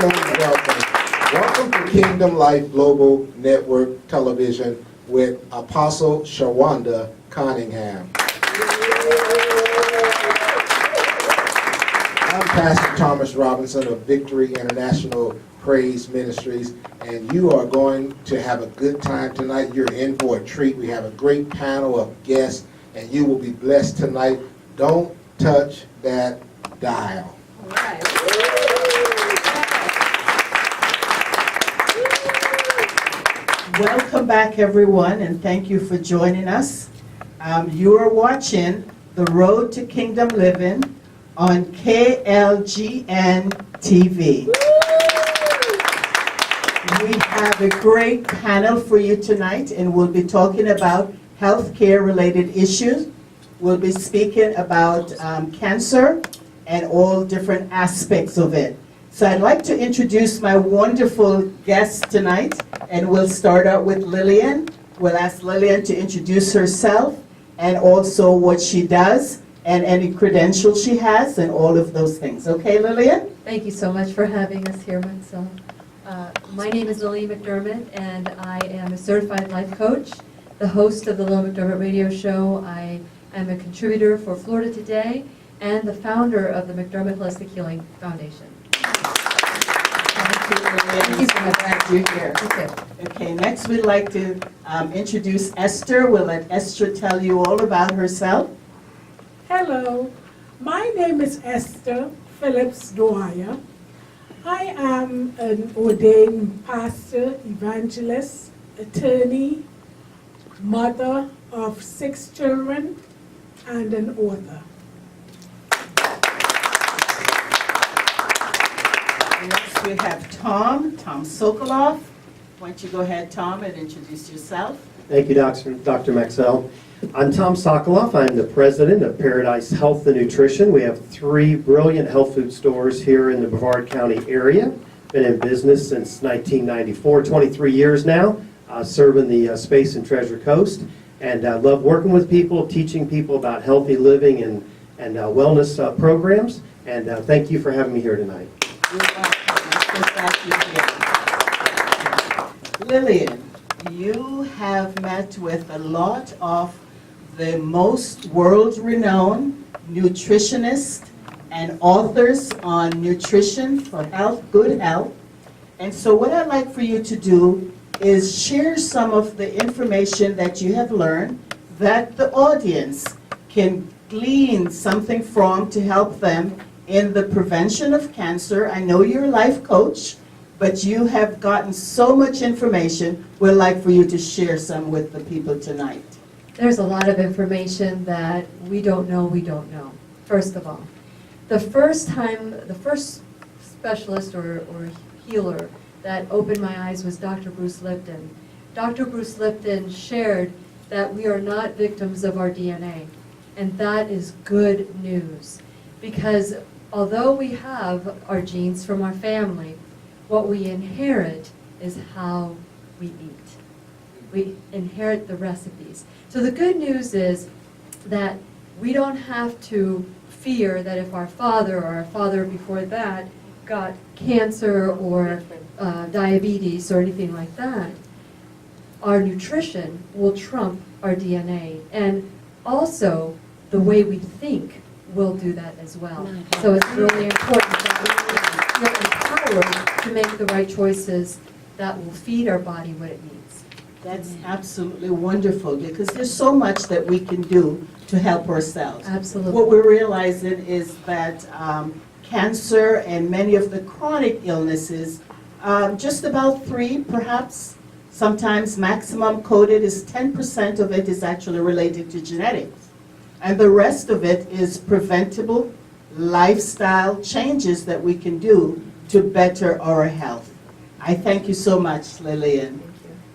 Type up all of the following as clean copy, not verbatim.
Welcome to Kingdom Life Global Network Television with Apostle Shawanda Cunningham. I'm Pastor Thomas Robinson of Victory International Praise Ministries, and you are going to have a good time tonight. You're in for a treat. We have a great panel of guests, and you will be blessed tonight. Don't touch that dial. All right. Welcome back, everyone, and thank you for joining us. You are watching The Road to Kingdom Living on KLGN TV. We have a great panel for you tonight, and we'll be talking about healthcare-related issues. We'll be speaking about cancer and all different aspects of it. So I'd like to introduce my wonderful guest tonight, and we'll start out with Lillian. We'll ask Lillian to introduce herself and also what she does and any credentials she has and all of those things. Okay, Lillian? Thank you so much for having us here, myself. My name is Lily McDermott, and I am a certified life coach, the host of the Lil McDermott radio show. I am a contributor for Florida Today and the founder of the McDermott Holistic Healing Foundation. Thank you, Lillian. I'm glad you're here. Okay, next we'd like to introduce Esther. We'll let Esther tell you all about herself. Hello, my name is Esther Phillips Dwyer. I am an ordained pastor, evangelist, attorney, mother of 6 children, and an author. Next we have Tom Sokoloff. Why don't you go ahead, Tom, and introduce yourself. Thank you, Dr. Maxwell. I'm Tom Sokoloff. I'm the president of Paradise Health and Nutrition. We have 3 brilliant health food stores here in the Brevard County area. Been in business since 1994, 23 years now, serving the Space and Treasure Coast. And I love working with people, teaching people about healthy living and wellness programs. And thank you for having me here tonight. You're welcome. I'm so glad you're here. Lillian, you have met with a lot of the most world-renowned nutritionists and authors on nutrition for health, good health. And so what I'd like for you to do is share some of the information that you have learned that the audience can glean something from to help them in the prevention of cancer. I know you're a life coach, but you have gotten so much information. We'd like for you to share some with the people tonight. There's a lot of information that we don't know, first of all. The first specialist or healer that opened my eyes was Dr. Bruce Lipton. Dr. Bruce Lipton shared that we are not victims of our DNA, and that is good news, because although we have our genes from our family, what we inherit is how we eat. We inherit the recipes. So the good news is that we don't have to fear that if our father or our father before that got cancer or diabetes or anything like that, our nutrition will trump our DNA. And also, the way we think will do that as well. So it's really important that we feel empowered to make the right choices that will feed our body what it needs. That's absolutely wonderful, because there's so much that we can do to help ourselves. Absolutely. What we're realizing is that cancer and many of the chronic illnesses, just about 3, perhaps, sometimes maximum coded is 10% of it is actually related to genetics. And the rest of it is preventable lifestyle changes that we can do to better our health. I thank you so much, Lillian.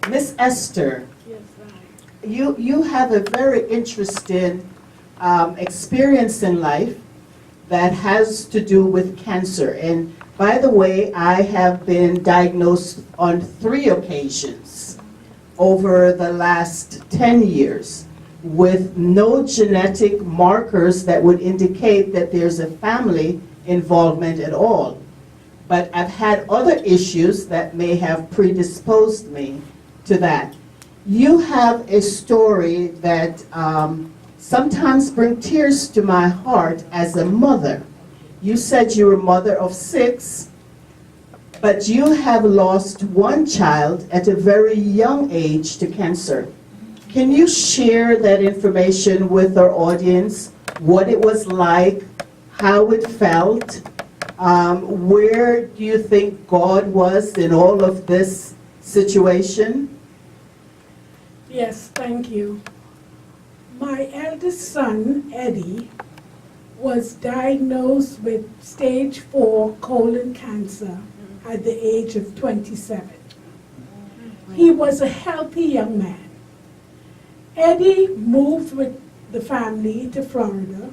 Miss Esther, Yes, right. you have a very interesting experience in life that has to do with cancer. And by the way, I have been diagnosed on 3 occasions over the last 10 years with no genetic markers that would indicate that there's a family involvement at all. but I've had other issues that may have predisposed me to that. You have a story that sometimes brings tears to my heart as a mother. You said you were a mother of 6, but you have lost one child at a very young age to cancer. Can you share that information with our audience? What it was like, how it felt, where do you think God was in all of this situation? Yes, thank you. My eldest son, Eddie, was diagnosed with stage 4 colon cancer at the age of 27. He was a healthy young man. Eddie moved with the family to Florida,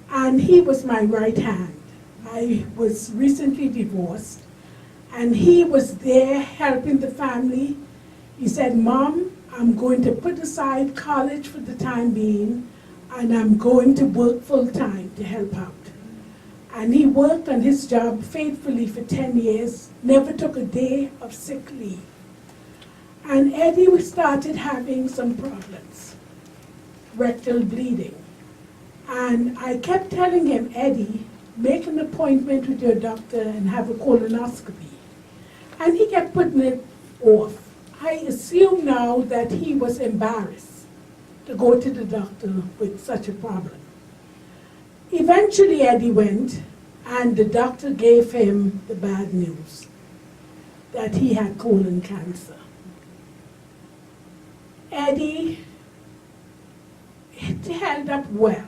and he was my right hand. I was recently divorced, and he was there helping the family. He said, "Mom, I'm going to put aside college for the time being, and I'm going to work full-time to help out." And he worked on his job faithfully for 10 years, never took a day of sick leave. And Eddie started having some problems, rectal bleeding. And I kept telling him, "Eddie, make an appointment with your doctor and have a colonoscopy." And he kept putting it off. I assume now that he was embarrassed to go to the doctor with such a problem. Eventually Eddie went, and the doctor gave him the bad news that he had colon cancer. Eddie, it held up well.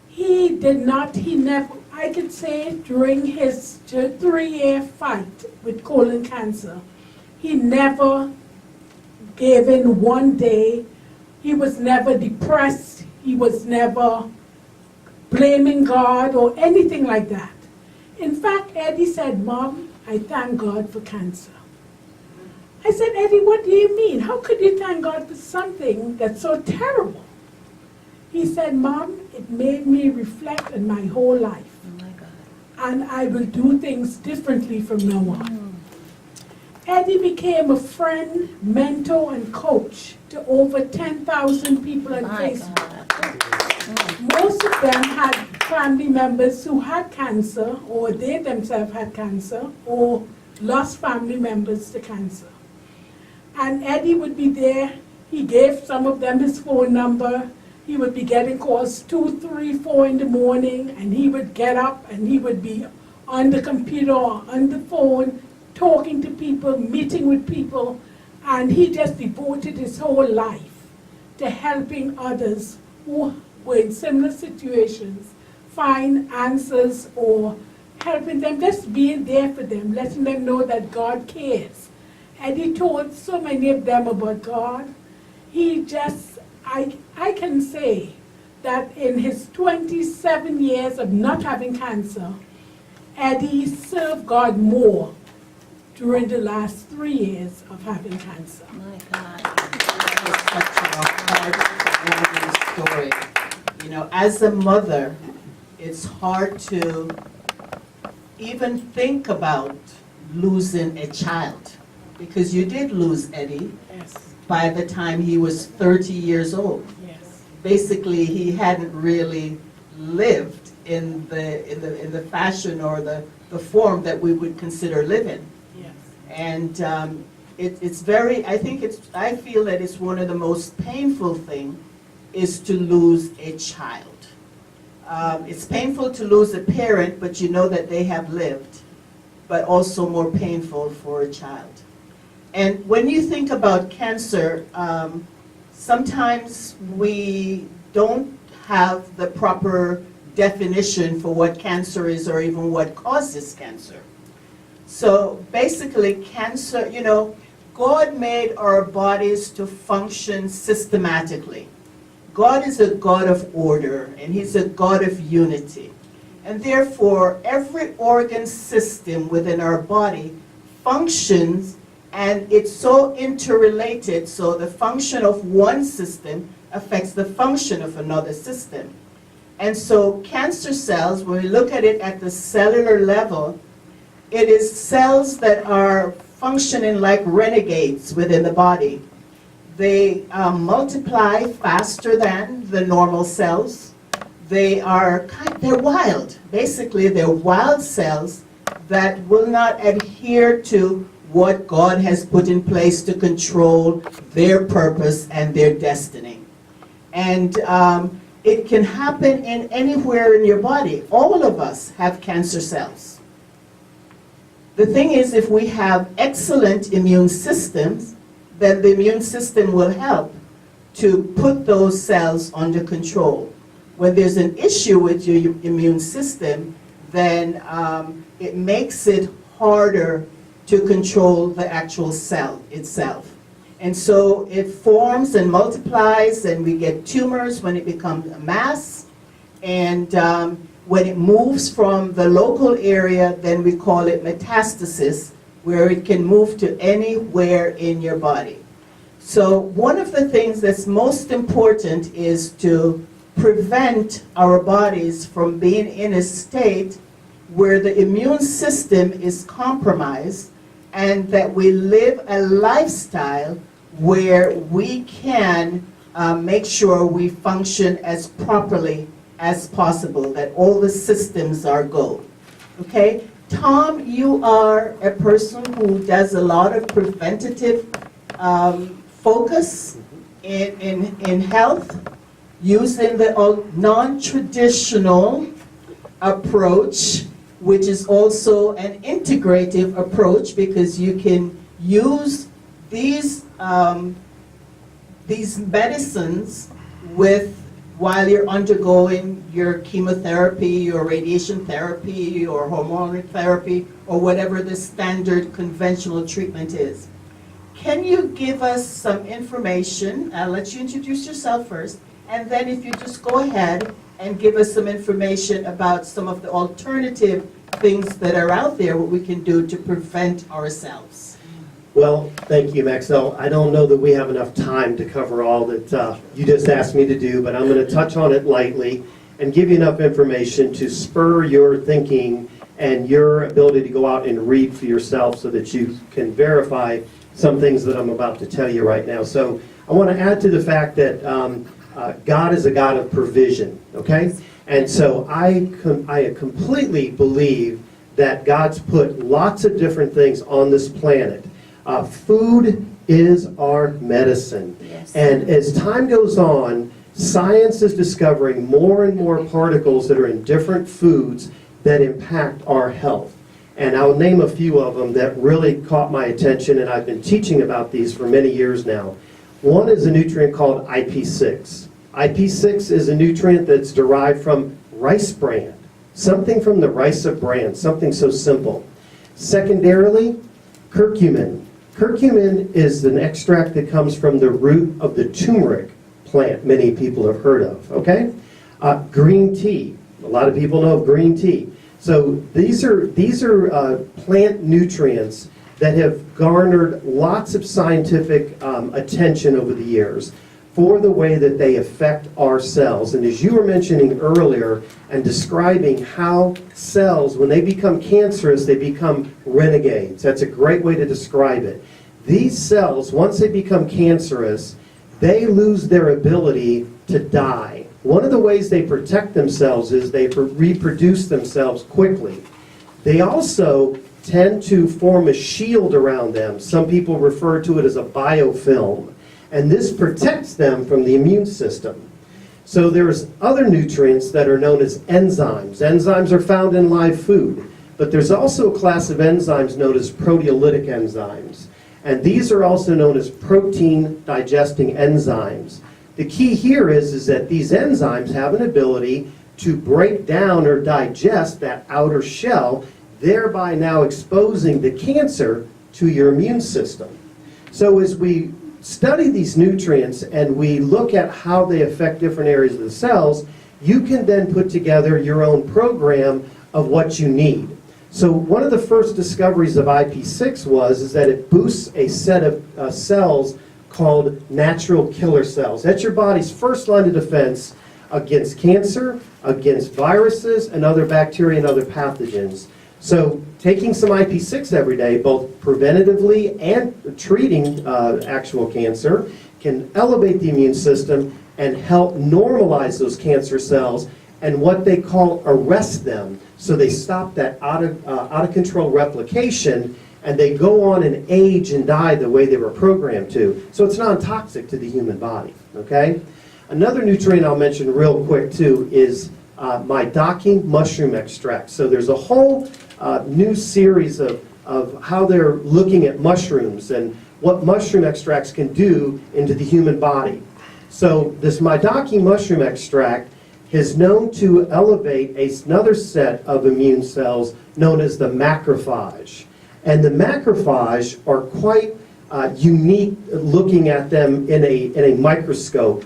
He never, I could say during his 3-year fight with colon cancer, he never gave in one day. He was never depressed. He was never blaming God or anything like that. In fact, Eddie said, "Mom, I thank God for cancer." I said, "Eddie, what do you mean? How could you thank God for something that's so terrible?" He said, "Mom, it made me reflect on my whole life. Oh my God. And I will do things differently from now on." Eddie became a friend, mentor, and coach to over 10,000 people on My Facebook. God. Most of them had family members who had cancer, or they themselves had cancer, or lost family members to cancer. And Eddie would be there. He gave some of them his phone number. He would be getting calls 2, 3, 4 in the morning, and he would get up and he would be on the computer or on the phone, talking to people, meeting with people, and he just devoted his whole life to helping others who were in similar situations find answers, or helping them, just being there for them, letting them know that God cares. And he told so many of them about God. He just, I can say that in his 27 years of not having cancer, Eddie served God more during the last 3 years of having cancer. My God. That is such a heart-warming story. You know, as a mother, it's hard to even think about losing a child, because you did lose Eddie Yes, by the time he was 30 years old. yes, Basically, he hadn't really lived in the fashion or the form that we would consider living. yes. And it's very, I feel that it's one of the most painful things is to lose a child. It's painful to lose a parent, but you know that they have lived, but also more painful for a child. And when you think about cancer, sometimes we don't have the proper definition for what cancer is or even what causes cancer. So basically cancer, you know, God made our bodies to function systematically. God is a God of order, and He's a God of unity. And therefore, every organ system within our body functions, and it's so interrelated, so the function of one system affects the function of another system. And so cancer cells, when we look at it at the cellular level, it is cells that are functioning like renegades within the body. They multiply faster than the normal cells. They're wild. Basically, they're wild cells that will not adhere to what God has put in place to control their purpose and their destiny. And it can happen in anywhere in your body. All of us have cancer cells. The thing is, if we have excellent immune systems, then the immune system will help to put those cells under control. When there's an issue with your immune system, then it makes it harder to control the actual cell itself. And so it forms and multiplies, and we get tumors when it becomes a mass. And when it moves from the local area, then we call it metastasis, where it can move to anywhere in your body. So one of the things that's most important is to prevent our bodies from being in a state where the immune system is compromised, and that we live a lifestyle where we can make sure we function as properly as possible, that all the systems are go. Okay? Tom, you are a person who does a lot of preventative focus in health, using the non-traditional approach, which is also an integrative approach, because you can use these medicines while you're undergoing your chemotherapy, your radiation therapy, or hormonal therapy, or whatever the standard conventional treatment is. Can you give us some information? I'll let you introduce yourself first, and then if you just go ahead and give us some information about some of the alternative things that are out there, what we can do to prevent ourselves. Well, thank you, Maxell. I don't know that we have enough time to cover all that you just asked me to do, but I'm going to touch on it lightly and give you enough information to spur your thinking and your ability to go out and read for yourself so that you can verify some things that I'm about to tell you right now. So I want to add to the fact that God is a God of provision, okay? And so I completely believe that God's put lots of different things on this planet. Food is our medicine. Yes. And as time goes on, science is discovering more and more particles that are in different foods that impact our health. And I'll name a few of them that really caught my attention, and I've been teaching about these for many years now. One is a nutrient called IP6. IP6 is a nutrient that's derived from rice bran, something from the rice of bran, something so simple. Secondarily, curcumin. Curcumin is an extract that comes from the root of the turmeric plant many people have heard of, okay? Green tea. A lot of people know of green tea. So these are plant nutrients that have garnered lots of scientific attention over the years for the way that they affect our cells. And as you were mentioning earlier and describing how cells, when they become cancerous, they become renegades. That's a great way to describe it. These cells, once they become cancerous, they lose their ability to die. One of the ways they protect themselves is they reproduce themselves quickly. They also tend to form a shield around them. Some people refer to it as a biofilm. And this protects them from the immune system. So there's other nutrients that are known as enzymes. Enzymes are found in live food. But there's also a class of enzymes known as proteolytic enzymes. And these are also known as protein digesting enzymes. The key here is that these enzymes have an ability to break down or digest that outer shell, thereby now exposing the cancer to your immune system. So as we study these nutrients and we look at how they affect different areas of the cells, you can then put together your own program of what you need. So one of the first discoveries of IP6 is that it boosts a set of cells called natural killer cells. That's your body's first line of defense against cancer, against viruses, and other bacteria and other pathogens. So taking some IP6 every day, both preventatively and treating actual cancer, can elevate the immune system and help normalize those cancer cells and what they call arrest them. So they stop that out of control replication, and they go on and age and die the way they were programmed to. So it's non-toxic to the human body, okay? Another nutrient I'll mention real quick too is my docking mushroom extract. So there's a whole new series of how they're looking at mushrooms and what mushroom extracts can do into the human body. So this maidaki mushroom extract is known to elevate another set of immune cells known as the macrophage. And the macrophage are quite unique looking at them in a microscope.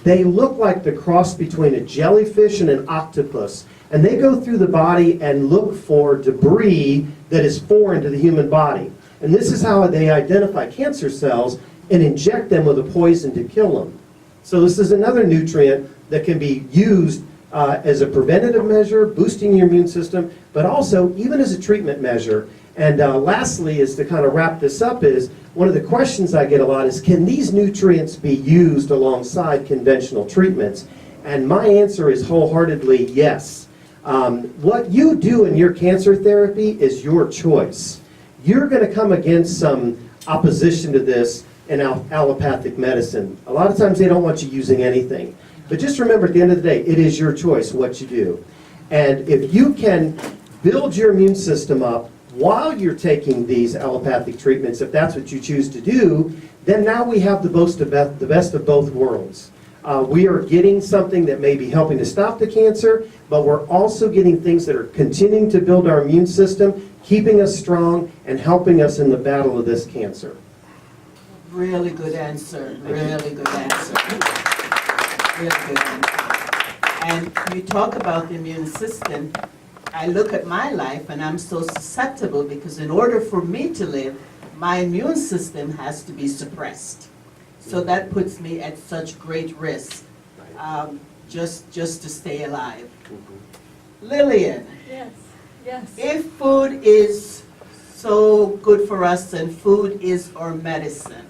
They look like the cross between a jellyfish and an octopus. And they go through the body and look for debris that is foreign to the human body. And this is how they identify cancer cells and inject them with a poison to kill them. So this is another nutrient that can be used as a preventative measure, boosting your immune system, but also even as a treatment measure. And lastly, is to kind of wrap this up, is one of the questions I get a lot is, can these nutrients be used alongside conventional treatments? And my answer is wholeheartedly yes. What you do in your cancer therapy is your choice. You're going to come against some opposition to this in allopathic medicine. A lot of times they don't want you using anything. But just remember, at the end of the day, it is your choice what you do. And if you can build your immune system up while you're taking these allopathic treatments, if that's what you choose to do, then now we have the best of both worlds. We are getting something that may be helping to stop the cancer, but we're also getting things that are continuing to build our immune system, keeping us strong, and helping us in the battle of this cancer. Really good answer, really good answer. Really good answer. And you talk about the immune system. I look at my life and I'm so susceptible because in order for me to live, my immune system has to be suppressed. So that puts me at such great risk just to stay alive. Lillian, Yes, yes. if food is so good for us and food is our medicine,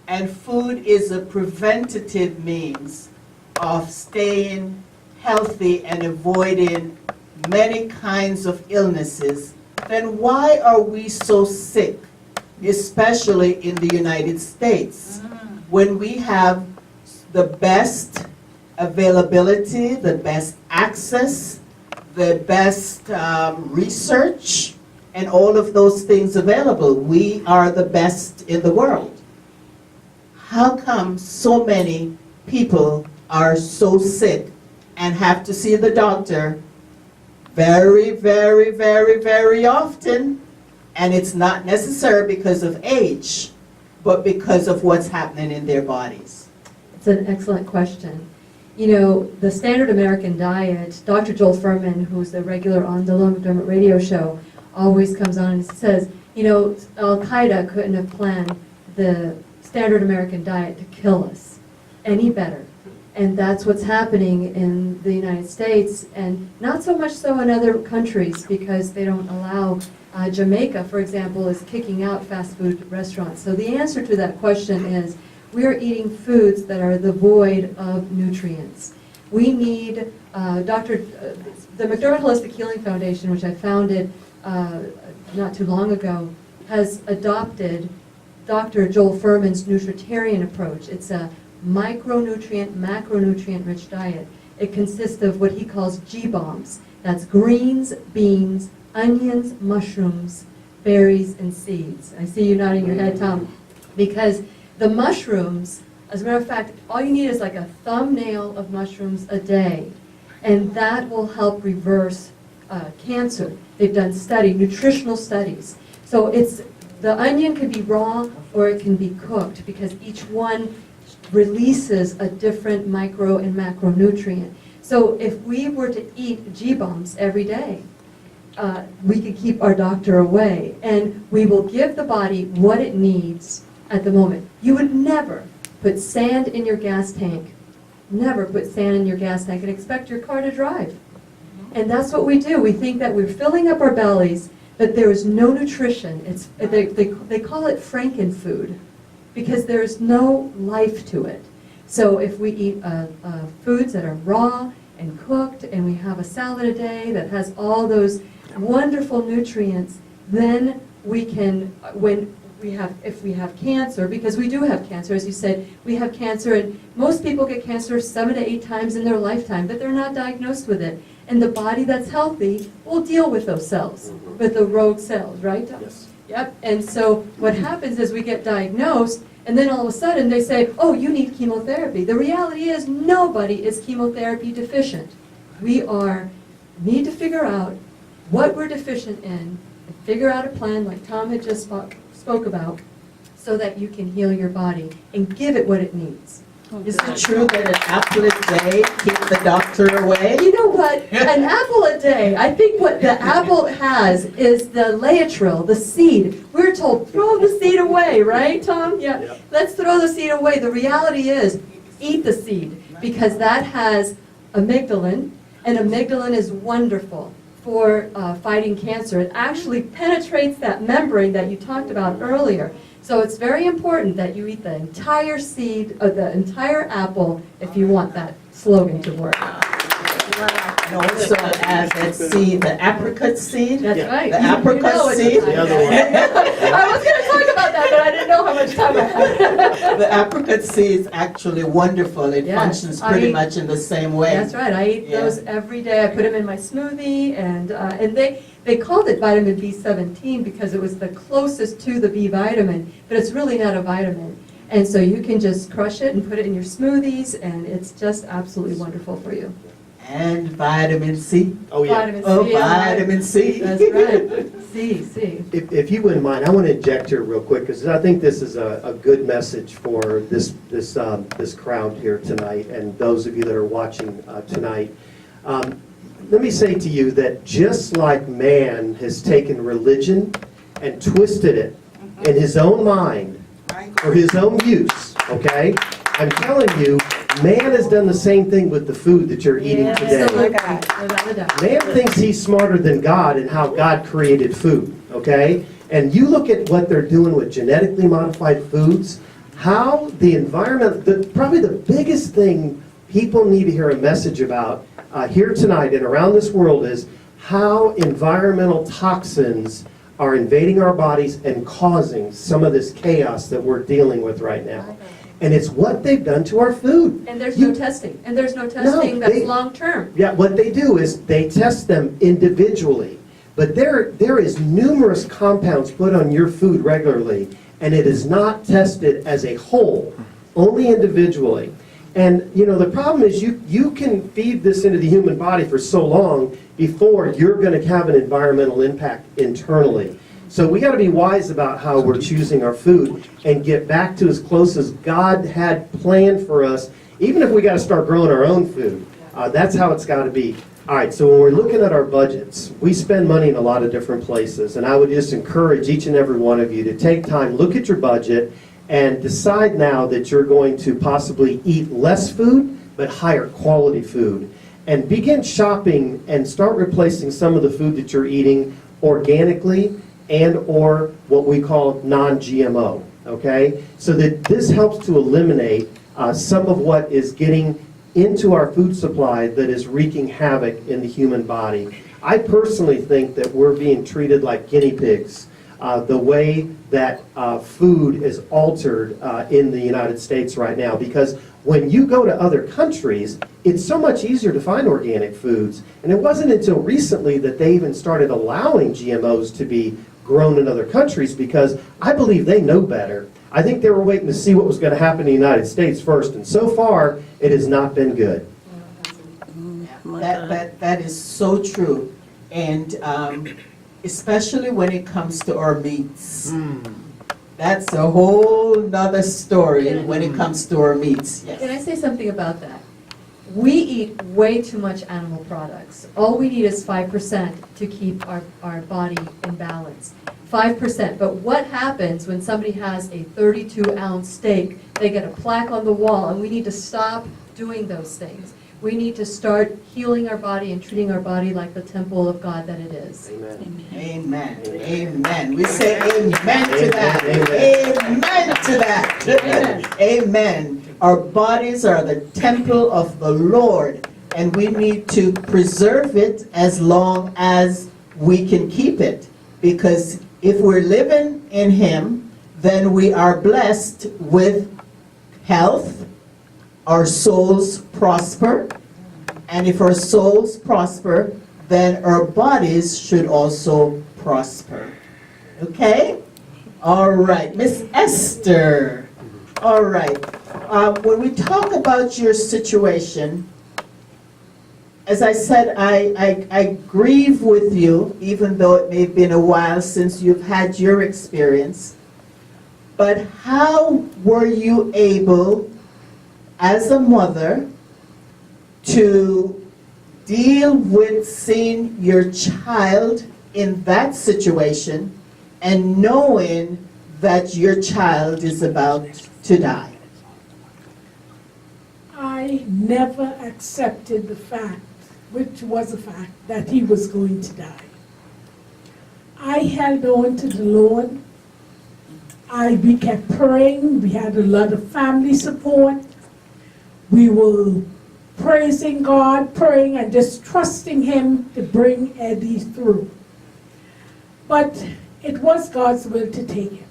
and food is a preventative means of staying healthy and avoiding many kinds of illnesses, then why are we so sick, especially in the United States, when we have the best availability, the best access, the best research, and all of those things available? We are the best in the world. How come so many people are so sick and have to see the doctor very, very, very, very often? And it's not necessary because of age, but because of what's happening in their bodies. It's an excellent question. You know, the standard American diet, Dr. Joel Furman, who's the regular on the Lone McDermott radio show, always comes on and says, you know, Al-Qaeda couldn't have planned the standard American diet to kill us any better. And that's what's happening in the United States, and not so much so in other countries because they don't allow, Jamaica, for example, is kicking out fast food restaurants. So the answer to that question is, we are eating foods that are devoid of nutrients. We need, the McDermott Holistic Healing Foundation, which I founded not too long ago, has adopted Dr. Joel Furman's nutritarian approach. It's a micronutrient, macronutrient-rich diet. It consists of what he calls G-bombs. That's greens, beans, onions, mushrooms, berries, and seeds. I see you nodding your head, Tom, because the mushrooms, as a matter of fact, all you need is like a thumbnail of mushrooms a day, and that will help reverse cancer. They've done nutritional studies. So the onion can be raw or it can be cooked because each one releases a different micro and macronutrient. So if we were to eat G-bombs every day, we could keep our doctor away, and we will give the body what it needs at the moment. You would never put sand in your gas tank, never put sand in your gas tank and expect your car to drive. And that's what we do. We think that we're filling up our bellies, but there is no nutrition. They call it frankenfood because there's no life to it. So if we eat foods that are raw and cooked, and we have a salad a day that has all those wonderful nutrients, then we can, if we have cancer, because we do have cancer, as you said, we have cancer, and most people get cancer 7 to 8 times in their lifetime, but they're not diagnosed with it. And the body that's healthy will deal with those cells, with the rogue cells, right? Yes. Yep, and so what happens is we get diagnosed, and then all of a sudden they say, oh, you need chemotherapy. The reality is nobody is chemotherapy deficient. We need to figure out what we're deficient in, and figure out a plan like Tom had just spoke about, so that you can heal your body and give it what it needs. Is it true that an apple a day keeps the doctor away? You know what? An apple a day. I think what the apple has is the laetrile, the seed. We're told, throw the seed away, right, Tom? Yeah. Yep. Let's throw the seed away. The reality is, eat the seed, because that has amygdalin, and amygdalin is wonderful for fighting cancer. It actually penetrates that membrane that you talked about earlier. So it's very important that you eat the entire seed, the entire apple, if you want that slogan to work. And also as that seed, the apricot seed. That's Yeah. right. The You know apricot it's seed. time. The other one. I was going to talk about that, but I didn't know how much time I had. The apricot seed is actually wonderful. It Yes, functions pretty I- much in the same way. That's right. I eat Yeah. those every day. I put them in my smoothie, and they called it vitamin B17 because it was the closest to the B vitamin, but it's really not a vitamin. And so you can just crush it and put it in your smoothies, and it's just absolutely wonderful for you. And vitamin C. Oh, yeah. Vitamin C. Oh, yeah, vitamin C. That's right. C. If you wouldn't mind, I want to inject here real quick, because I think this is a good message for this crowd here tonight, and those of you that are watching tonight. Let me say to you that just like man has taken religion and twisted it in his own mind for his own use, okay? I'm telling you, man has done the same thing with the food that you're eating today. Absolutely. Without a doubt. Man thinks he's smarter than God in how God created food, okay? And you look at what they're doing with genetically modified foods, how the environment, probably the biggest thing people need to hear a message about here tonight and around this world is how environmental toxins are invading our bodies and causing some of this chaos that we're dealing with right now. And it's what they've done to our food. And there's no testing. And there's no testing that's they- long-term. Yeah, what they do is they test them individually. But there is numerous compounds put on your food regularly, and it is not tested as a whole, only individually. And, you know, the problem is you can feed this into the human body for so long before you're going to have an environmental impact internally. So we got to be wise about how we're choosing our food and get back to as close as God had planned for us, even if we got to start growing our own food. That's how it's got to be. All right, so when we're looking at our budgets, we spend money in a lot of different places, and I would just encourage each and every one of you to take time, look at your budget, and decide now that you're going to possibly eat less food, but higher quality food. And begin shopping and start replacing some of the food that you're eating organically and or what we call non-GMO, okay? So that this helps to eliminate some of what is getting into our food supply that is wreaking havoc in the human body. I personally think that we're being treated like guinea pigs. The way that food is altered in the United States right now, because when you go to other countries, it's so much easier to find organic foods. And it wasn't until recently that they even started allowing GMOs to be grown in other countries, because I believe they know better. I think they were waiting to see what was going to happen in the United States first, and so far, it has not been good. That is so true. And especially when it comes to our meats. That's a whole nother story when it comes to our meats. Can Yes. I say something about that? We eat way too much animal products. All we need is 5% to keep our body in balance. 5%. But what happens when somebody has a 32-ounce steak? They get a plaque on the wall, and we need to stop doing those things. We need to start healing our body and treating our body like the temple of God that it is. Amen. Amen. Amen. We say amen to that. Amen. Amen to that. Amen. Our bodies are the temple of the Lord, and we need to preserve it as long as we can keep it. Because if we're living in Him, then we are blessed with health, our souls prosper, and if our souls prosper, then our bodies should also prosper. Okay? All right, Miss Esther. All right. When we talk about your situation, as I said, I grieve with you, even though it may have been a while since you've had your experience. But how were you able, as a mother, to deal with seeing your child in that situation and knowing that your child is about to die? I never accepted the fact, which was a fact, that he was going to die. I held on to the Lord. We kept praying. We had a lot of family support. We were praising God, praying, and just trusting Him to bring Eddie through. But it was God's will to take him.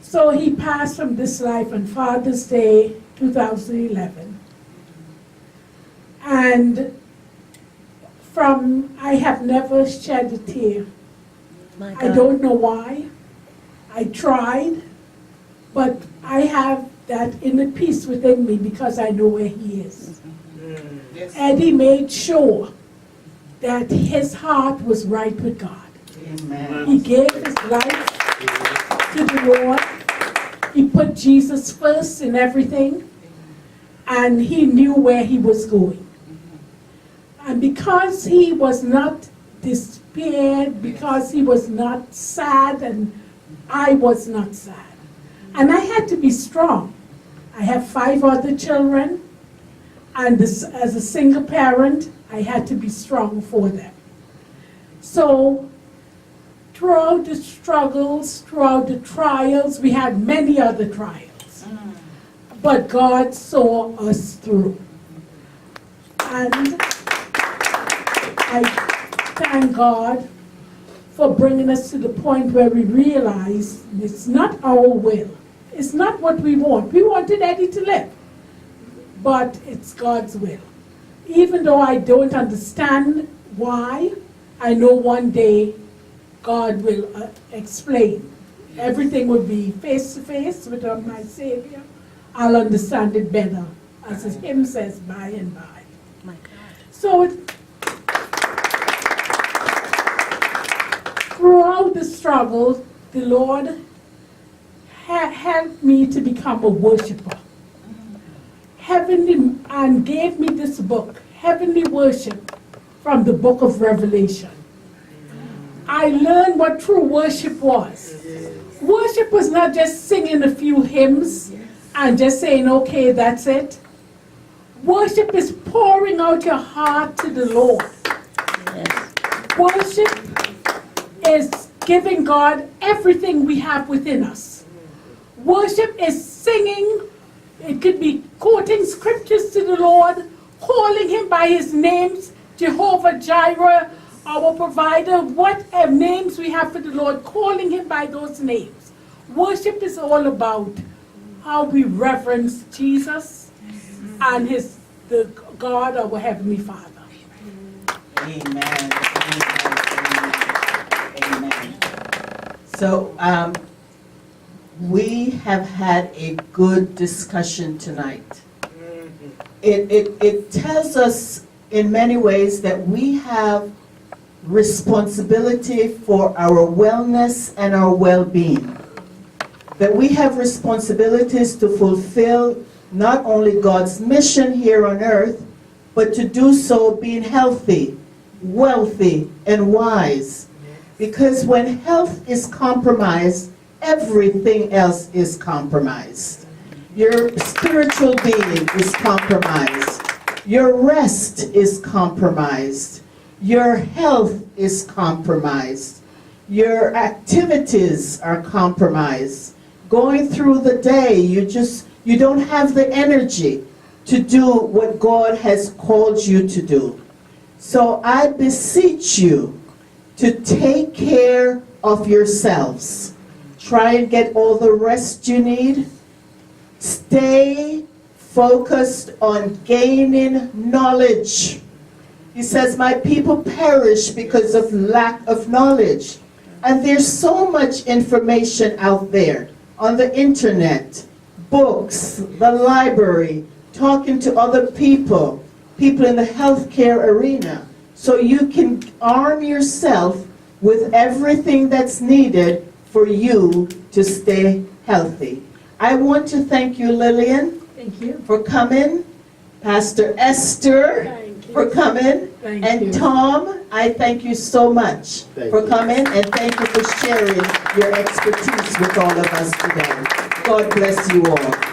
So he passed from this life on Father's Day, 2011. And I have never shed a tear. My I God. don't know why. I tried, but I have that inner peace within me because I know where he is. Eddie made sure that his heart was right with God. Amen. He gave his life to the Lord. He put Jesus first in everything, and he knew where he was going. And because he was not despaired, because he was not sad, and I was not sad. And I had to be strong. I have 5 other children, and as a single parent, I had to be strong for them. So throughout the struggles, throughout the trials, we had many other trials. But God saw us through. And I thank God for bringing us to the point where we realize it's not our will. It's not what we want. We wanted Eddie to live. But it's God's will. Even though I don't understand why, I know one day God will explain. Everything will be face to face with my Savior. I'll understand it better, as the hymn says, by and by. My God. So throughout the struggle, the Lord helped me to become a worshiper. Heavenly, and gave me this book, Heavenly Worship, from the book of Revelation. I learned what true worship was. Worship was not just singing a few hymns and just saying, okay, that's it. Worship is pouring out your heart to the Lord. Yes. Worship is giving God everything we have within us. Worship is singing. It could be quoting scriptures to the Lord, calling Him by His names, Jehovah Jireh, our provider, whatever names we have for the Lord, calling Him by those names. Worship is all about how we reverence Jesus and the God, our Heavenly Father. Amen. Amen. Amen. So, we have had a good discussion tonight. It tells us in many ways that we have responsibility for our wellness and our well-being. That we have responsibilities to fulfill not only God's mission here on earth, but to do so being healthy, wealthy, and wise. Because when health is compromised, everything else is compromised. Your spiritual being is compromised. Your rest is compromised. Your health is compromised. Your activities are compromised. Going through the day, you don't have the energy to do what God has called you to do. So I beseech you to take care of yourselves. Try and get all the rest you need. Stay focused on gaining knowledge. He says, my people perish because of lack of knowledge. And there's so much information out there on the internet, books, the library, talking to other people in the healthcare arena. So you can arm yourself with everything that's needed for you to stay healthy. I want to thank you, Lillian, Thank you. for coming. Pastor Esther, Thank you. for coming. Thank And you. Tom, I thank you so much Thank for you. coming, and thank you for sharing your expertise with all of us today. God bless you all.